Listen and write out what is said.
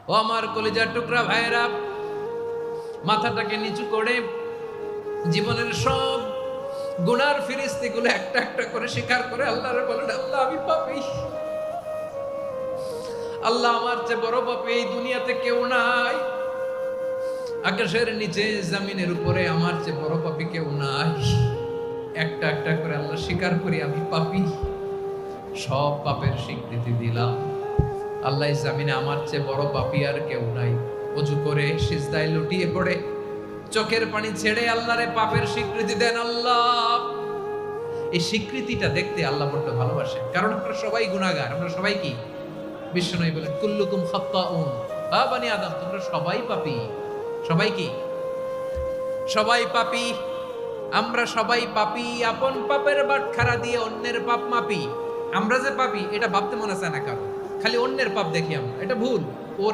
ও আমার কলিজার টুকরা ভাইয়েরা, মাথাটাকে নিচু করে জীবনের সব গুনার ফিরিস্তিগুলো একটা একটা করে স্বীকার করে আল্লাহরে বলেন, আল্লাহ আমি পাপী। আল্লাহ আমার চেয়ে বড় পাপী এই দুনিয়াতে কেউ নাই। আকাশের নিচে জমিনের উপরে আমার চেয়ে বড় পাপী কেউ নাই। একটা একটা করে আল্লাহ স্বীকার করি আমি পাপী, সব পাপের স্বীকৃতি দিলাম। আল্লাহ জামিনে আমার চেয়ে বড় পাপী আর কেউ নাই। অজু করে সিজদায় লুটিয়ে পড়ে চোখের পানি ছেড়ে আল্লাহরে পাপের স্বীকৃতি দেন। আল্লাহ, এই স্বীকৃতিটা দেখতে আল্লাহ বড্ড ভালোবাসে, কারণ আমরা সবাই গুনাহগার। আমরা সবাই কি? বিশ্বনবী বলেন কুল্লুকুম খাত্তাউন, বানি আদম তোমরা সবাই পাপী। সবাই কি? সবাই পাপী। আমরা সবাই পাপী। আপন পাপের বাটখারা দিয়ে অন্যের পাপ মাপি। আমরা যে পাপী এটা ভাবতে মনে চায় না কারো, খালি অন্যের পাপ দেখি আমরা, এটা ভুল।